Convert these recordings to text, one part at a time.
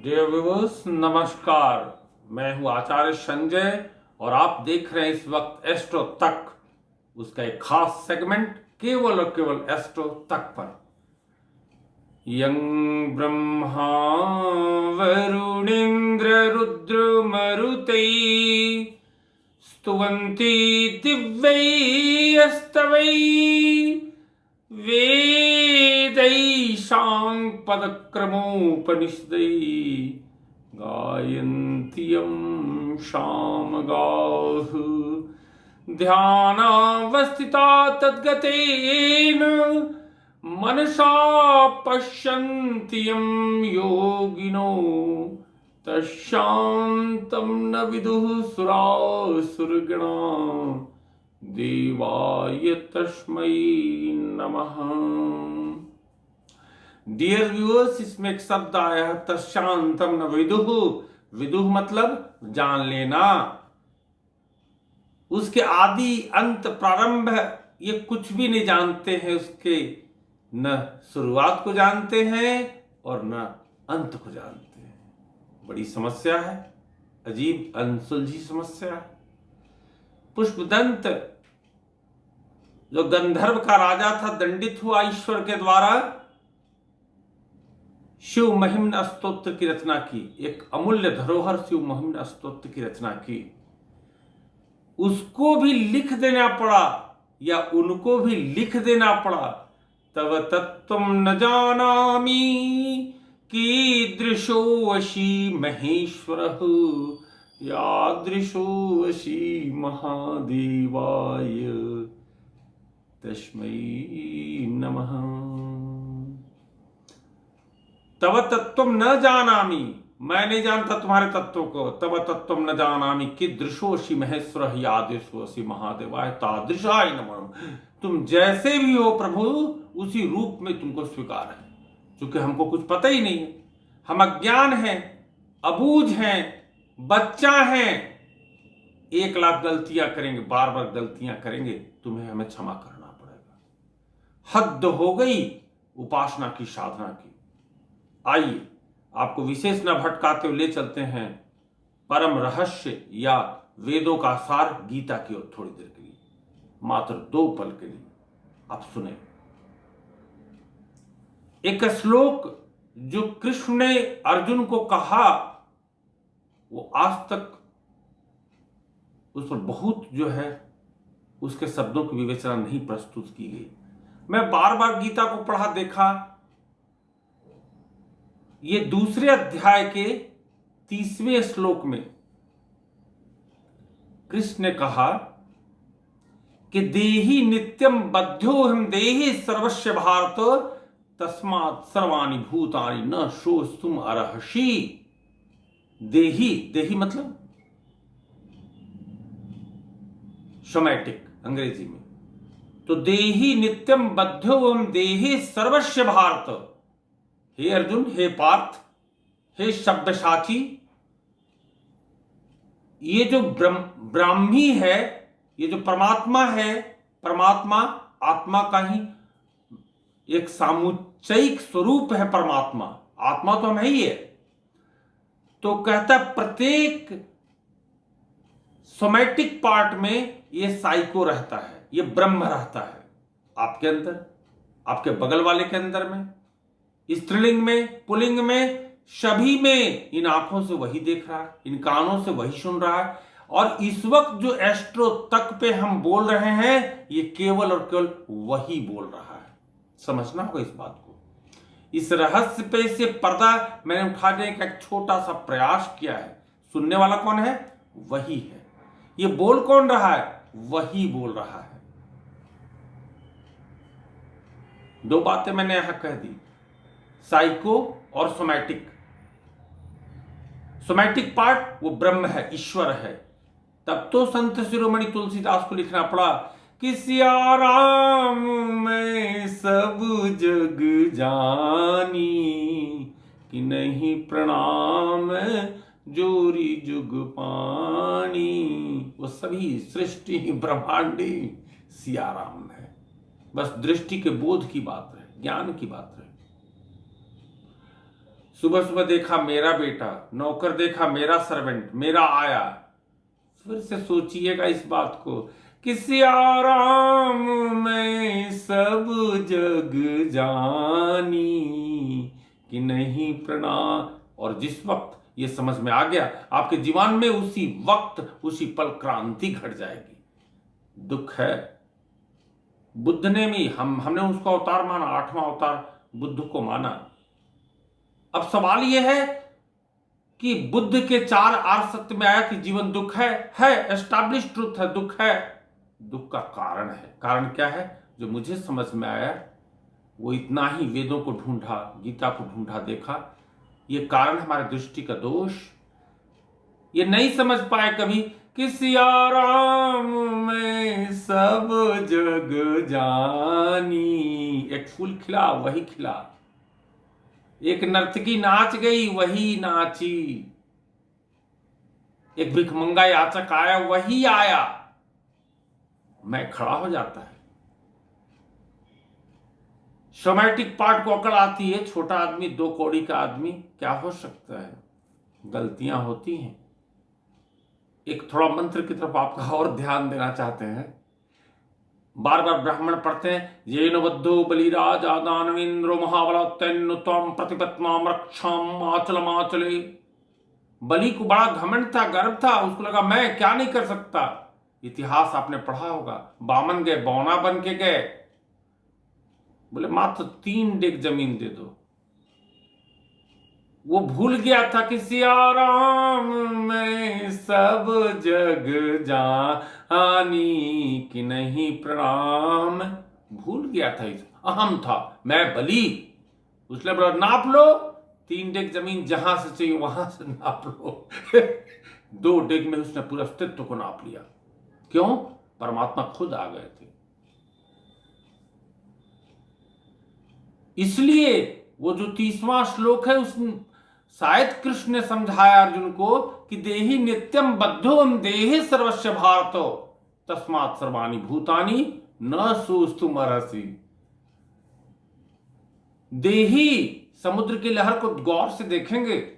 Dear viewers, नमस्कार। मैं हूं आचार्य संजय और आप देख रहे हैं इस वक्त एस्ट्रो तक, उसका एक खास सेगमेंट केवल और केवल एस्ट्रो तक पर। यं ब्रह्मा वरुणेन्द्र रुद्र मरुतै स्तुवन्ति दिव्यैस्तवै वेदैशां पदक्रमोपनिषदै गायन्ति यं सामगाः ध्यानावस्थिता तद्गतेन मनसा पश्यन्ति यं योगिनो तच्छान्तं न विदुः सुरासुरगणा देवाय तस्मै नमः। डियर व्यूअर्स, इसमें एक शब्द आया है तशांतम न विदुः। विदुः मतलब जान लेना, उसके आदि अंत प्रारंभ ये कुछ भी नहीं जानते हैं, उसके न शुरुआत को जानते हैं और न अंत को जानते हैं। बड़ी समस्या है, अजीब अनसुलझी समस्या है। पुष्पदंत जो गंधर्व का राजा था, दंडित हुआ ईश्वर के द्वारा, शिव महिम्न स्तोत्र की रचना की। एक अमूल्य धरोहर शिव महिम्न स्तोत्र की रचना की। उसको भी लिख देना पड़ा या उनको भी लिख देना पड़ा। तव तत्त्वं न जानामि कीदृशो वशी महेश्वरः यादृशो वशी महादेवाय तस्मै नमः। तव तत्त्वं न जानामि, मैं नहीं जानता तुम्हारे तत्व को। तव तत्त्वं न जानामि कीदृशोऽसि महेश्वरः यादृशोऽसि महादेवाय तादृशाय नमः। तुम जैसे भी हो प्रभु, उसी रूप में तुमको स्वीकार है। क्योंकि हमको कुछ पता ही नहीं है, हम अज्ञान हैं, अबूझ हैं, बच्चा हैं। 1,00,000 गलतियां करेंगे, बार बार गलतियां करेंगे, तुम्हें हमें क्षमा करना पड़ेगा। हद हो गई उपासना की, साधना की। आइए आपको विशेष न भटकाते हुए ले चलते हैं परम रहस्य या वेदों का सार गीता की ओर थोड़ी देर के लिए, मात्र 2 पल के लिए। आप सुने एक श्लोक जो कृष्ण ने अर्जुन को कहा, वो आज तक उस पर बहुत जो है उसके शब्दों की विवेचना नहीं प्रस्तुत की गई। मैं बार बार गीता को पढ़ा, देखा। ये 2 अध्याय के 30वें श्लोक में कृष्ण ने कहा कि देहि नित्यम बद्धोहम देहि सर्वस्य भारत तस्मात् सर्वाणि भूतानि न शोषितुम अर्हसि। देहि, देहि मतलब सोमैटिक अंग्रेजी में। तो देहि नित्यम बद्धोहम देहि सर्वस्य भारत। हे अर्जुन, हे पार्थ, हे शब्दसाची, ये जो ब्राह्मी है, ये जो परमात्मा है, परमात्मा आत्मा का ही एक सामुच्चयिक स्वरूप है। परमात्मा, आत्मा तो हम है ही है। तो कहता प्रत्येक सोमैटिक पार्ट में ये साइको रहता है, ये ब्रह्म रहता है। आपके अंदर, आपके बगल वाले के अंदर में, स्त्रीलिंग में, पुल्लिंग में, सभी में। इन आंखों से वही देख रहा है, इन कानों से वही सुन रहा है। और इस वक्त जो एस्ट्रो तक पे हम बोल रहे हैं, ये केवल और केवल वही बोल रहा है। समझना होगा इस बात को। इस रहस्य पे से पर्दा मैंने उठाने का एक छोटा सा प्रयास किया है। सुनने वाला कौन है? वही है। ये बोल कौन रहा है? वही बोल रहा है। 2 बातें मैंने यहां कह दी, साइको और सोमैटिक। सोमैटिक पार्ट वो ब्रह्म है, ईश्वर है। तब तो संत शिरोमणि तुलसीदास को लिखना पड़ा कि सिया राम मैं सब जग जानी, कि नहीं प्रणाम जोरी जुग पानी। वो सभी सृष्टि ब्रह्मांडी सिया राम है। बस दृष्टि के बोध की बात है, ज्ञान की बात है। सुबह सुबह देखा मेरा बेटा, नौकर देखा मेरा सर्वेंट, मेरा आया। फिर से सोचिएगा इस बात को, किसी आराम में सब जग जानी कि नहीं प्रणाम। और जिस वक्त ये समझ में आ गया, आपके जीवन में उसी वक्त उसी पल क्रांति घट जाएगी। दुख है, बुद्ध ने भी हमने उसको अवतार माना, 8वां अवतार बुद्ध को माना। अब सवाल यह है कि बुद्ध के 4 आर्य सत्य में आया कि जीवन दुख है एस्टैब्लिश ट्रुथ है, दुख है। दुख का कारण है, कारण क्या है जो मुझे समझ में आया, वो इतना ही वेदों को ढूंढा, गीता को ढूंढा, देखा ये कारण हमारे दृष्टि का दोष। ये नहीं समझ पाए कभी, किसी आराम में सब जग जानी। एक फूल खिला वही खिला, एक नर्तकी नाच गई वही नाची, एक भिखमंगा याचक आया वही आया। मैं खड़ा हो जाता है। सोमैटिक पार्ट को अकड़ आती है, छोटा आदमी, 2 कौड़ी का आदमी, क्या हो सकता है, गलतियां होती हैं। एक थोड़ा मंत्र की तरफ आपका और ध्यान देना चाहते हैं। बार बार ब्राह्मण पढ़ते हैं, ये नवद्धो बलिराज आदानवेन्द्रो महाबला तैन्नु त्वं प्रतिपत्माम रक्षाम आचलमाचले। बलि को बड़ा घमंड था, गर्व था, उसको लगा मैं क्या नहीं कर सकता। इतिहास आपने पढ़ा होगा, बामन गए, बौना बन के गए, बोले मात्र 3 डेग जमीन दे दो। वो भूल गया था किसी आराम में सब जग जानी कि नहीं प्रणाम। भूल गया था, अहम था, मैं बलि। उसने बोला नाप लो, 3 डेग जमीन जहां से चाहिए वहां से नाप लो। 2 डेग में उसने पूरा अस्तित्व को नाप लिया। क्यों? परमात्मा खुद आ गए थे। इसलिए वो जो 30वां श्लोक है, उसमें शायद कृष्ण ने समझाया अर्जुन को कि देहि नित्यम बद्धोम देहि सर्वस्व भारतो तस्मात् सर्वाणि भूतानि न सोस्तुम अर्हसि। देहि, समुद्र की लहर को गौर से देखेंगे,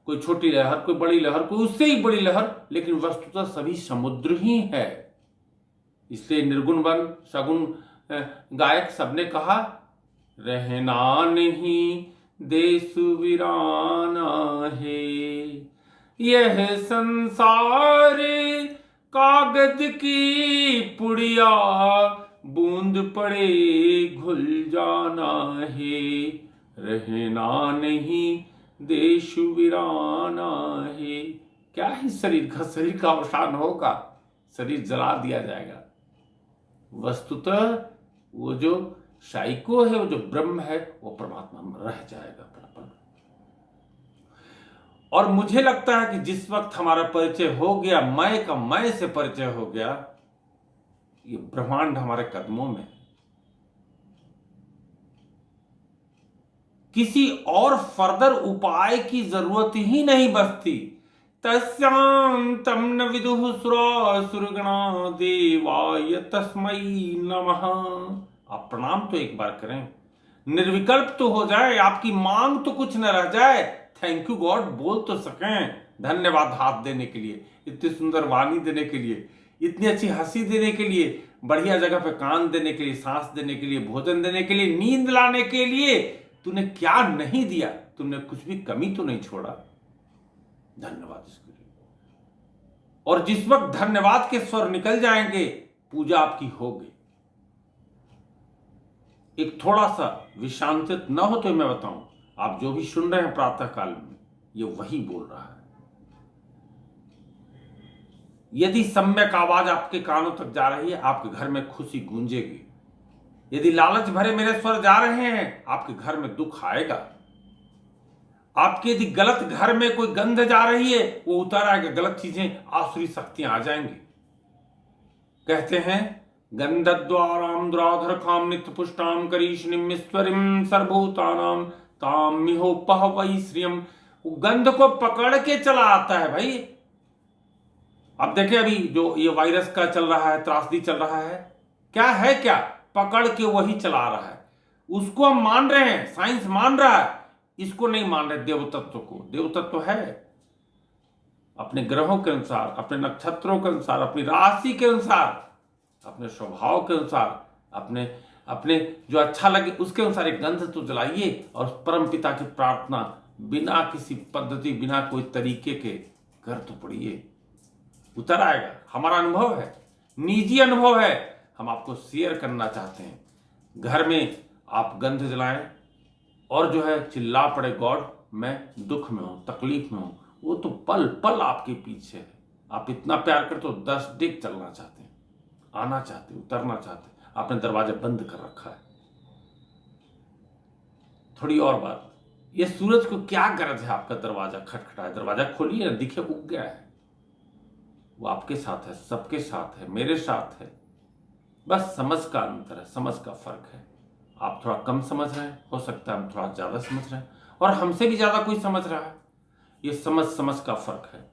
कोई छोटी लहर, कोई बड़ी लहर, कोई उससे ही बड़ी लहर, लेकिन वस्तुतः सभी समुद्र ही है। इसलिए निर्गुण वन सगुण गायक सबने कहा, रहना नहीं देश वीराना है, यह संसार कागज की पुड़िया, बूंद पड़े घुल जाना है, रहना नहीं देश वीराना है। क्या है शरीर का अवसान होगा, शरीर जला दिया जाएगा। वस्तुतः वो जो साइको है, वो जो ब्रह्म है, वो परमात्मा में रह जाएगा परम। और मुझे लगता है कि जिस वक्त हमारा परिचय हो गया, मैं का मैं से परिचय हो गया, ये ब्रह्मांड हमारे कदमों में, किसी और फर्दर उपाय की जरूरत ही नहीं बचती। तस्यां तम न विदुः सुरगणा देवाय तस्मै नमः। आप प्रणाम तो एक बार करें, निर्विकल्प तो हो जाए, आपकी मांग तो कुछ न रह जाए, थैंक यू गॉड बोल तो सकें, धन्यवाद हाथ देने के लिए, इतनी सुंदर वाणी देने के लिए, इतनी अच्छी हंसी देने के लिए, बढ़िया जगह पे कान देने के लिए, सांस देने के लिए, भोजन देने के लिए, नींद लाने के लिए। तूने क्या नहीं दिया, तुमने कुछ भी कमी तो नहीं छोड़ा, धन्यवाद इसके लिए। और जिस वक्त धन्यवाद के स्वर निकल जाएंगे, पूजा आपकी होगी। एक थोड़ा सा विशांतित न हो तो मैं बताऊं, आप जो भी सुन रहे हैं प्रातः काल में, ये वही बोल रहा है। यदि सम्यक आवाज आपके कानों तक जा रही है, आपके घर में खुशी गूंजेगी। यदि लालच भरे मेरे स्वर जा रहे हैं, आपके घर में दुख आएगा। आपके यदि गलत घर में कोई गंध जा रही है, वो उतर आएगा, गलत चीजें, आसुरी शक्तियां आ जाएंगी। कहते हैं गंधद्वाराम दुराधर काम नित्य पुष्टाम करीशनिम ईश्वरीम सर्वभूतानाम ताम मिहोपह वही श्रियम। वो गंध को पकड़ के चला आता है भाई। अब देखें अभी जो ये वायरस का चल रहा है, त्रासदी चल रहा है, क्या पकड़ के वही चला रहा है। उसको हम मान रहे हैं, साइंस मान रहा है, इसको नहीं मान रहे देव तत्व को। देव तत्व है अपने ग्रहों के अनुसार, अपने नक्षत्रों के अनुसार, अपनी राशि के अनुसार, अपने स्वभाव के अनुसार, अपने अपने जो अच्छा लगे उसके अनुसार एक गंध तो जलाइए और परम पिता की प्रार्थना बिना किसी पद्धति, बिना कोई तरीके के कर तो पड़िए, उतर आएगा। हमारा अनुभव है, निजी अनुभव है, हम आपको शेयर करना चाहते हैं। घर में आप गंध जलाएं और जो है चिल्ला पड़े गॉड मैं दुख में हूं, तकलीफ में हूं, वो तो पल पल आपके पीछे है। आप इतना प्यार करते हो 10 डिग चलना चाहते हैं, आना चाहते, उतरना चाहते, आपने दरवाजा बंद कर रखा है। थोड़ी और बात, ये सूरज को क्या गरज है आपका दरवाजा खटखटाए? दरवाजा खोलिए ना, दिखे उग गया है। वो आपके साथ है, सबके साथ है, मेरे साथ है। बस समझ का अंतर है, समझ का फर्क है। आप थोड़ा कम समझ रहे हैं, हो सकता है हम थोड़ा ज्यादा समझ रहे हैं, और हमसे भी ज्यादा कोई समझ रहा है। ये समझ का फर्क है।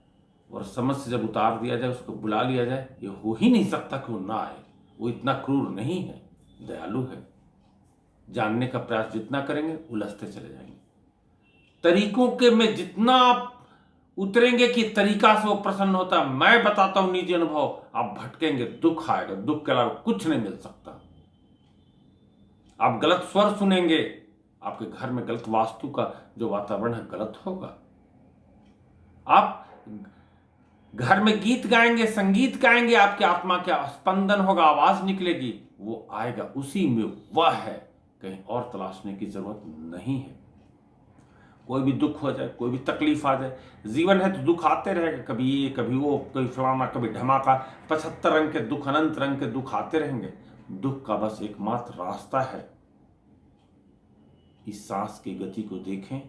और समझ से जब उतार दिया जाए, उसको बुला लिया जाए, ये हो ही नहीं सकता कि वो ना आए। वो इतना क्रूर नहीं है, दयालु है। जानने का प्रयास जितना करेंगे उलझते चले जाएंगे। तरीकों के में जितना आप उतरेंगे कि तरीका से वो प्रसन्न होता है, मैं बताता हूं निजी अनुभव, आप भटकेंगे, दुख आएगा। दुख के अलावा कुछ नहीं मिल सकता। आप गलत स्वर सुनेंगे, आपके घर में गलत वास्तु का जो वातावरण है गलत होगा। आप घर में गीत गाएंगे, संगीत गाएंगे, आपकी आत्मा का स्पंदन होगा, आवाज निकलेगी, वो आएगा, उसी में वह है, कहीं और तलाशने की जरूरत नहीं है। कोई भी दुख हो जाए, कोई भी तकलीफ आ जाए, जीवन है तो दुख आते रहेगा, कभी ये कभी वो, कभी फलाना कभी ढमाका, 75 रंग के दुख, अनंत रंग के दुख आते रहेंगे। दुख का बस एकमात्र रास्ता है, इस सांस की गति को देखें,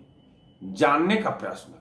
जानने का प्रयास में